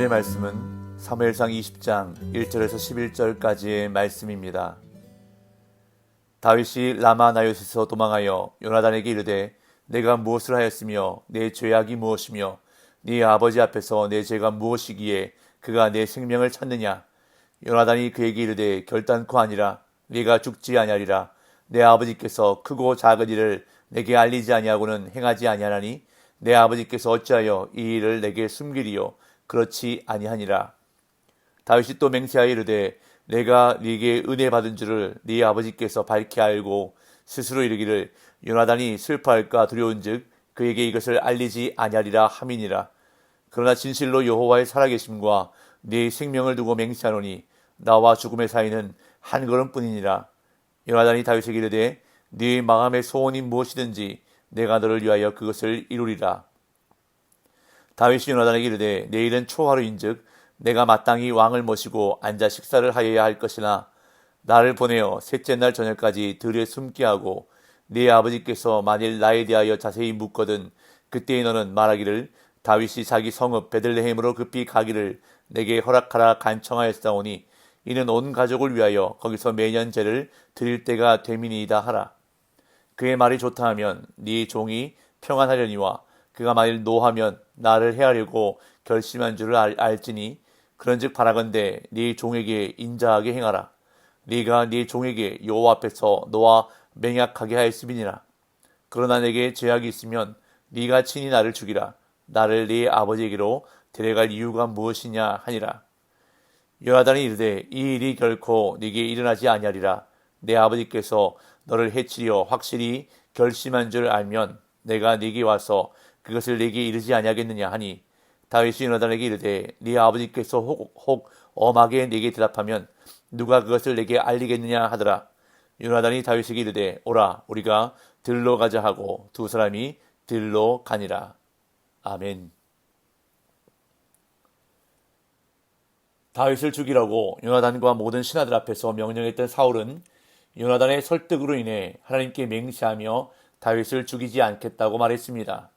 오늘의 말씀은 사무엘상 20장 1절에서 11절까지의 말씀입니다. 다윗이 라마 나요스에서 도망하여 요나단에게 이르되 내가 무엇을 하였으며 내 죄악이 무엇이며 네 아버지 앞에서 내 죄가 무엇이기에 그가 내 생명을 찾느냐. 요나단이 그에게 이르되 결단코 아니라 네가 죽지 아니하리라. 내 아버지께서 크고 작은 일을 내게 알리지 아니하고는 행하지 아니하나니 내 아버지께서 어찌하여 이 일을 내게 숨기리요. 그렇지 아니하니라. 다윗이 또 맹세하여 이르되 내가 네게 은혜 받은 줄을 네 아버지께서 밝히 알고 스스로 이르기를 요나단이 슬퍼할까 두려운즉 그에게 이것을 알리지 아니하리라 함이니라. 그러나 진실로 여호와의 살아계심과 네 생명을 두고 맹세하노니 나와 죽음의 사이는 한 걸음뿐이니라. 요나단이 다윗에게 이르되 네 마음의 소원이 무엇이든지 내가 너를 위하여 그것을 이루리라. 다윗이 요나단에게 이르되 내일은 초하루인즉 내가 마땅히 왕을 모시고 앉아 식사를 하여야 할 것이나 나를 보내어 셋째 날 저녁까지 들에 숨게 하고 네 아버지께서 만일 나에 대하여 자세히 묻거든 그때에 너는 말하기를 다윗이 자기 성읍 베들레헴으로 급히 가기를 내게 허락하라 간청하였사오니 이는 온 가족을 위하여 거기서 매년 제를 드릴 때가 되미니이다 하라. 그의 말이 좋다 하면 네 종이 평안하려니와 그가 만일 노하면 나를 해하려고 결심한 줄을 알지니 그런즉 바라건대 네 종에게 인자하게 행하라. 네가 네 종에게 여호와 앞에서 너와 맹약하게 하였음이니라. 그러나 내게 죄악이 있으면 네가 친히 나를 죽이라. 나를 네 아버지에게로 데려갈 이유가 무엇이냐 하니라. 요나단이 이르되 이 일이 결코 네게 일어나지 아니하리라. 내 아버지께서 너를 해치려 확실히 결심한 줄 알면 내가 네게 와서 그것을 네게 이르지 아니하겠느냐 하니 다윗이 요나단에게 이르되 네 아버지께서 혹 엄하게 네게 대답하면 누가 그것을 네게 알리겠느냐 하더라. 요나단이 다윗에게 이르되 오라 우리가 들로 가자 하고 두 사람이 들로 가니라. 아멘. 다윗을 죽이라고 요나단과 모든 신하들 앞에서 명령했던 사울은 요나단의 설득으로 인해 하나님께 맹세하며 다윗을 죽이지 않겠다고 말했습니다.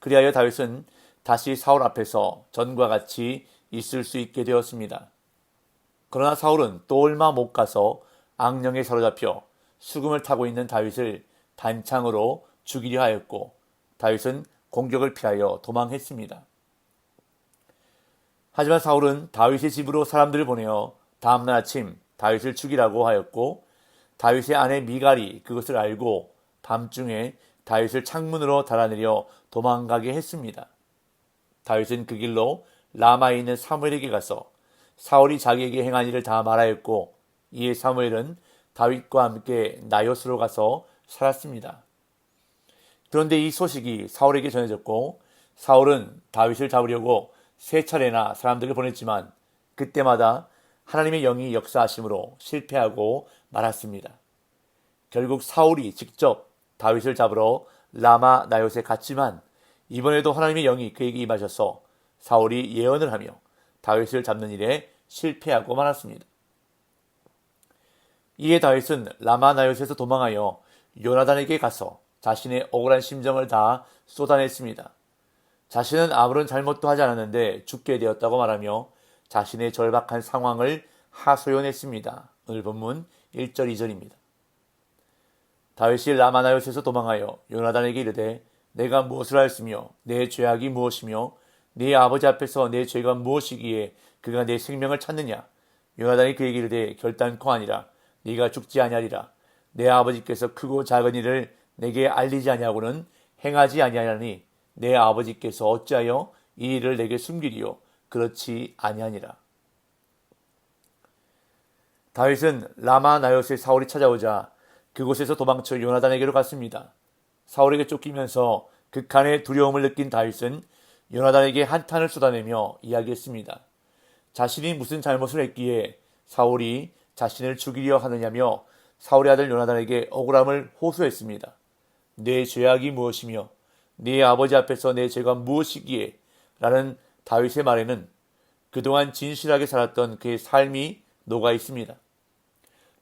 그리하여 다윗은 다시 사울 앞에서 전과 같이 있을 수 있게 되었습니다. 그러나 사울은 또 얼마 못 가서 악령에 사로잡혀 수금을 타고 있는 다윗을 단창으로 죽이려 하였고 다윗은 공격을 피하여 도망했습니다. 하지만 사울은 다윗의 집으로 사람들을 보내어 다음날 아침 다윗을 죽이라고 하였고 다윗의 아내 미갈이 그것을 알고 밤중에 다윗을 창문으로 달아내려 도망가게 했습니다. 다윗은 그 길로 라마에 있는 사무엘에게 가서 사울이 자기에게 행한 일을 다 말하였고 이에 사무엘은 다윗과 함께 나요스로 가서 살았습니다. 그런데 이 소식이 사울에게 전해졌고 사울은 다윗을 잡으려고 세 차례나 사람들을 보냈지만 그때마다 하나님의 영이 역사하심으로 실패하고 말았습니다. 결국 사울이 직접 다윗을 잡으러 라마 나요스에 갔지만 이번에도 하나님의 영이 그에게 임하셔서 사울이 예언을 하며 다윗을 잡는 일에 실패하고 말았습니다. 이에 다윗은 라마 나요스에서 도망하여 요나단에게 가서 자신의 억울한 심정을 다 쏟아냈습니다. 자신은 아무런 잘못도 하지 않았는데 죽게 되었다고 말하며 자신의 절박한 상황을 하소연했습니다. 오늘 본문 1절 2절입니다. 다윗이 라마 나요스에서 도망하여 요나단에게 이르되 내가 무엇을 하였으며 내 죄악이 무엇이며 네 아버지 앞에서 내 죄가 무엇이기에 그가 내 생명을 찾느냐. 요나단이 그에게 이르되 결단코 아니라 네가 죽지 아니하리라. 내 아버지께서 크고 작은 일을 내게 알리지 아니하고는 행하지 아니하나니 내 아버지께서 어찌하여 이 일을 내게 숨기리요. 그렇지 아니하니라. 다윗은 라마 나요스의 사울이 찾아오자 그곳에서 도망쳐 요나단에게로 갔습니다. 사울에게 쫓기면서 극한의 두려움을 느낀 다윗은 요나단에게 한탄을 쏟아내며 이야기했습니다. 자신이 무슨 잘못을 했기에 사울이 자신을 죽이려 하느냐며 사울의 아들 요나단에게 억울함을 호소했습니다. 내 죄악이 무엇이며 네 아버지 앞에서 내 죄가 무엇이기에 라는 다윗의 말에는 그동안 진실하게 살았던 그의 삶이 녹아 있습니다.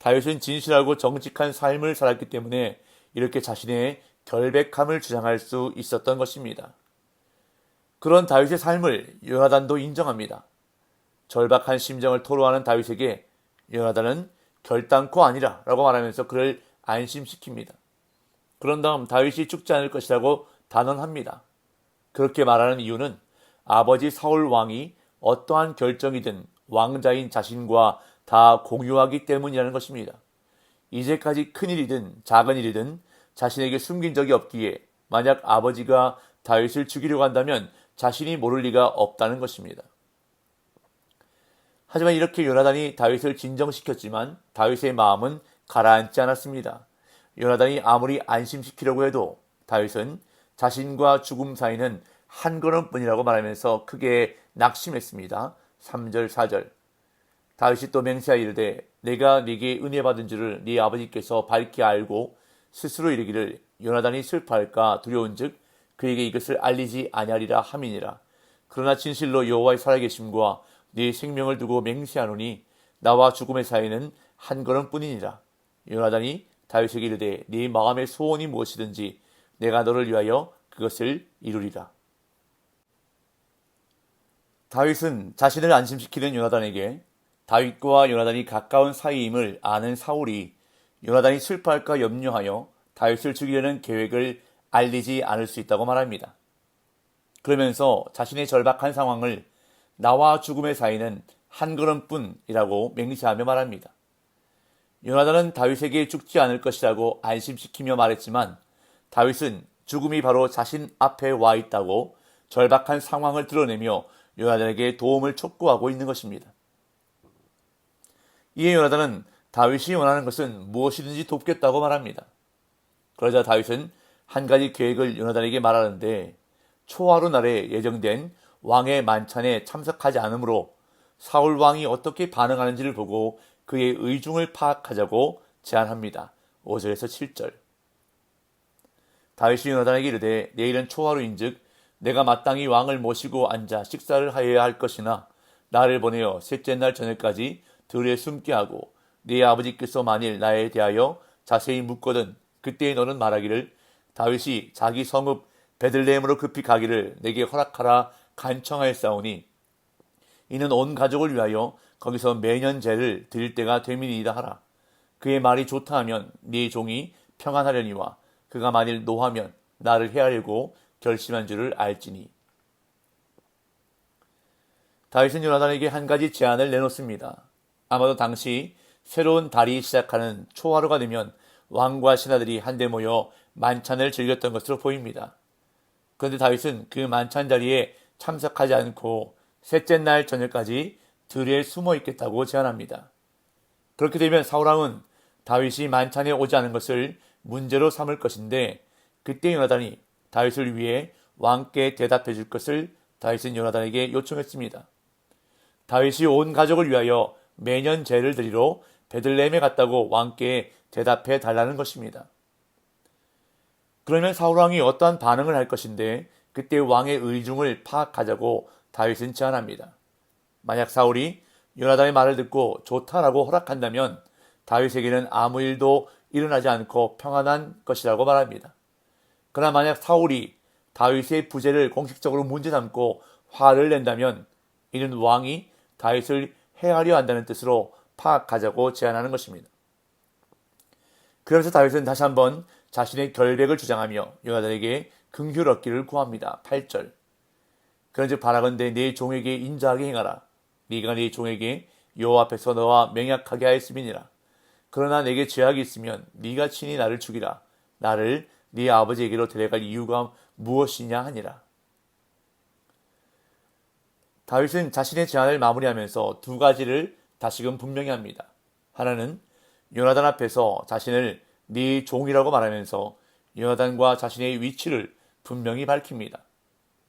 다윗은 진실하고 정직한 삶을 살았기 때문에 이렇게 자신의 결백함을 주장할 수 있었던 것입니다. 그런 다윗의 삶을 요나단도 인정합니다. 절박한 심정을 토로하는 다윗에게 요나단은 결단코 아니라 라고 말하면서 그를 안심시킵니다. 그런 다음 다윗이 죽지 않을 것이라고 단언합니다. 그렇게 말하는 이유는 아버지 사울 왕이 어떠한 결정이든 왕자인 자신과 다 공유하기 때문이라는 것입니다. 이제까지 큰 일이든 작은 일이든 자신에게 숨긴 적이 없기에 만약 아버지가 다윗을 죽이려고 한다면 자신이 모를 리가 없다는 것입니다. 하지만 이렇게 요나단이 다윗을 진정시켰지만 다윗의 마음은 가라앉지 않았습니다. 요나단이 아무리 안심시키려고 해도 다윗은 자신과 죽음 사이는 한 걸음뿐이라고 말하면서 크게 낙심했습니다. 3절 4절 다윗이 또 맹세하여 이르되 내가 네게 은혜 받은 줄을 네 아버지께서 밝히 알고 스스로 이르기를 요나단이 슬퍼할까 두려운즉 그에게 이것을 알리지 아니하리라 함이니라. 그러나 진실로 여호와의 살아계심과 네 생명을 두고 맹세하노니 나와 죽음의 사이는 한 걸음뿐이니라. 요나단이 다윗에게 이르되 네 마음의 소원이 무엇이든지 내가 너를 위하여 그것을 이루리라. 다윗은 자신을 안심시키는 요나단에게 다윗과 요나단이 가까운 사이임을 아는 사울이 요나단이 슬퍼할까 염려하여 다윗을 죽이려는 계획을 알리지 않을 수 있다고 말합니다. 그러면서 자신의 절박한 상황을 나와 죽음의 사이는 한 걸음뿐이라고 맹세하며 말합니다. 요나단은 다윗에게 죽지 않을 것이라고 안심시키며 말했지만 다윗은 죽음이 바로 자신 앞에 와 있다고 절박한 상황을 드러내며 요나단에게 도움을 촉구하고 있는 것입니다. 이에 요나단은 다윗이 원하는 것은 무엇이든지 돕겠다고 말합니다. 그러자 다윗은 한 가지 계획을 요나단에게 말하는데 초하루 날에 예정된 왕의 만찬에 참석하지 않으므로 사울 왕이 어떻게 반응하는지를 보고 그의 의중을 파악하자고 제안합니다. 5절에서 7절 다윗이 요나단에게 이르되 내일은 초하루인즉 내가 마땅히 왕을 모시고 앉아 식사를 하여야 할 것이나 나를 보내어 셋째 날 저녁까지 들에 숨게 하고 네 아버지께서 만일 나에 대하여 자세히 묻거든 그때에 너는 말하기를 다윗이 자기 성읍 베들레헴으로 급히 가기를 내게 허락하라 간청하였사오니 이는 온 가족을 위하여 거기서 매년 제를 드릴 때가 되민이다 하라. 그의 말이 좋다 하면 네 종이 평안하려니와 그가 만일 노하면 나를 해하려고 결심한 줄을 알지니. 다윗은 요나단에게 한 가지 제안을 내놓습니다. 아마도 당시 새로운 달이 시작하는 초하루가 되면 왕과 신하들이 한데 모여 만찬을 즐겼던 것으로 보입니다. 그런데 다윗은 그 만찬 자리에 참석하지 않고 셋째 날 저녁까지 들에 숨어 있겠다고 제안합니다. 그렇게 되면 사울왕은 다윗이 만찬에 오지 않은 것을 문제로 삼을 것인데 그때 요나단이 다윗을 위해 왕께 대답해 줄 것을 다윗은 요나단에게 요청했습니다. 다윗이 온 가족을 위하여 매년 제를 드리러 베들레헴에 갔다고 왕께 대답해 달라는 것입니다. 그러면 사울왕이 어떠한 반응을 할 것인데 그때 왕의 의중을 파악하자고 다윗은 제안합니다. 만약 사울이 요나단의 말을 듣고 좋다라고 허락한다면 다윗에게는 아무 일도 일어나지 않고 평안한 것이라고 말합니다. 그러나 만약 사울이 다윗의 부재를 공식적으로 문제 삼고 화를 낸다면 이는 왕이 다윗을 해하려 한다는 뜻으로 파악하자고 제안하는 것입니다. 그러면서 다윗은 다시 한번 자신의 결백을 주장하며 요나단에게 긍휼 얻기를 구합니다. 8절 그런즉 바라건대 네 종에게 인자하게 행하라. 네가 네 종에게 여호와 앞에서 너와 맹약하게 하였음이니라. 그러나 내게 죄악이 있으면 네가 친히 나를 죽이라. 나를 네 아버지에게로 데려갈 이유가 무엇이냐 하니라. 다윗은 자신의 제안을 마무리하면서 두 가지를 다시금 분명히 합니다. 하나는 요나단 앞에서 자신을 네 종이라고 말하면서 요나단과 자신의 위치를 분명히 밝힙니다.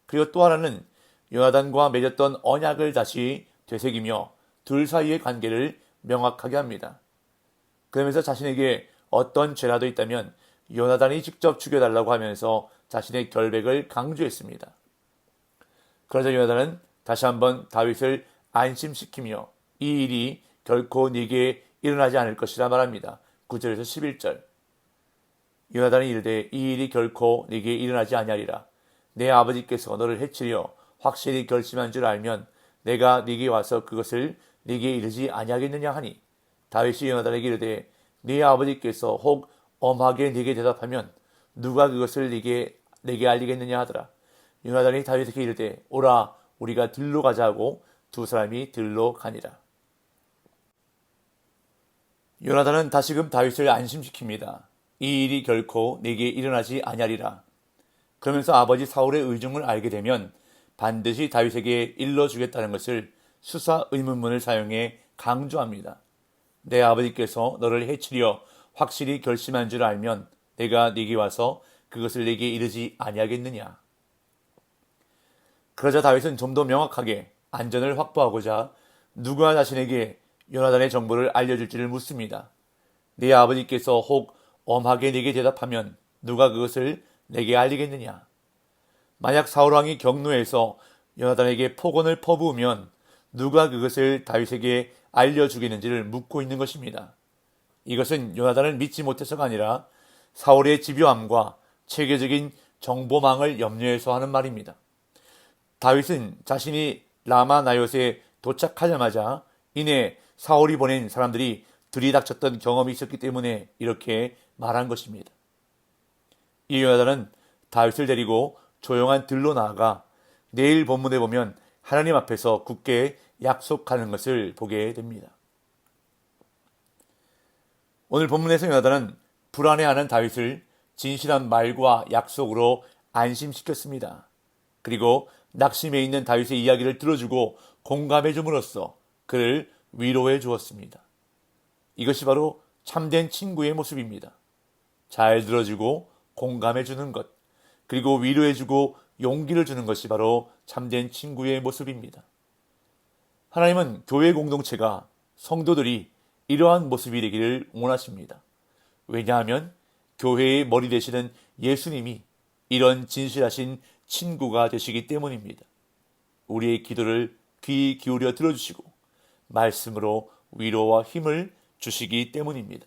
그리고 또 하나는 요나단과 맺었던 언약을 다시 되새기며 둘 사이의 관계를 명확하게 합니다. 그러면서 자신에게 어떤 죄라도 있다면 요나단이 직접 죽여달라고 하면서 자신의 결백을 강조했습니다. 그러자 요나단은 다시 한번 다윗을 안심시키며 이 일이 결코 네게 일어나지 않을 것이라 말합니다. 9절에서 11절 요나단이 이르되 이 일이 결코 네게 일어나지 아니하리라. 내 아버지께서 너를 해치려 확실히 결심한 줄 알면 내가 네게 와서 그것을 네게 이르지 아니하겠느냐 하니 다윗이 요나단에게 이르되 네 아버지께서 혹 엄하게 네게 대답하면 누가 그것을 내게 알리겠느냐 하더라. 요나단이 다윗에게 이르되 오라 우리가 들로 가자 하고 두 사람이 들로 가니라. 요나단은 다시금 다윗을 안심시킵니다. 이 일이 결코 네게 일어나지 아니하리라. 그러면서 아버지 사울의 의중을 알게 되면 반드시 다윗에게 일러주겠다는 것을 수사 의문문을 사용해 강조합니다. 내 아버지께서 너를 해치려 확실히 결심한 줄 알면 내가 네게 와서 그것을 네게 이르지 아니하겠느냐. 그러자 다윗은 좀 더 명확하게 안전을 확보하고자 누가 자신에게 요나단의 정보를 알려줄지를 묻습니다. 네 아버지께서 혹 엄하게 네게 대답하면 누가 그것을 내게 알리겠느냐. 만약 사울왕이 경노해서 요나단에게 폭언을 퍼부으면 누가 그것을 다윗에게 알려주겠는지를 묻고 있는 것입니다. 이것은 요나단을 믿지 못해서가 아니라 사울의 집요함과 체계적인 정보망을 염려해서 하는 말입니다. 다윗은 자신이 라마 나요스에 도착하자마자 이내 사울이 보낸 사람들이 들이닥쳤던 경험이 있었기 때문에 이렇게 말한 것입니다. 이 요나단은 다윗을 데리고 조용한 들로 나아가 내일 본문에 보면 하나님 앞에서 굳게 약속하는 것을 보게 됩니다. 오늘 본문에서 요나단은 불안해하는 다윗을 진실한 말과 약속으로 안심시켰습니다. 그리고 낙심해 있는 다윗의 이야기를 들어주고 공감해 줌으로써 그를 위로해 주었습니다. 이것이 바로 참된 친구의 모습입니다. 잘 들어주고 공감해 주는 것, 그리고 위로해 주고 용기를 주는 것이 바로 참된 친구의 모습입니다. 하나님은 교회 공동체가 성도들이 이러한 모습이 되기를 원하십니다. 왜냐하면 교회의 머리 되시는 예수님이 이런 진실하신 친구가 되시기 때문입니다. 우리의 기도를 귀 기울여 들어주시고 말씀으로 위로와 힘을 주시기 때문입니다.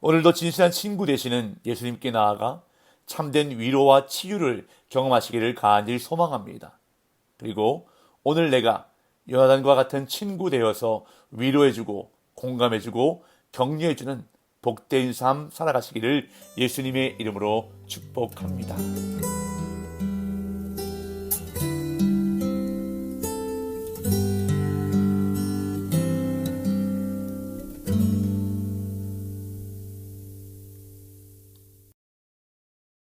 오늘도 진실한 친구 되시는 예수님께 나아가 참된 위로와 치유를 경험하시기를 간절히 소망합니다. 그리고 오늘 내가 요나단과 같은 친구 되어서 위로해주고 공감해주고 격려해주는 복된 삶 살아가시기를 예수님의 이름으로 축복합니다.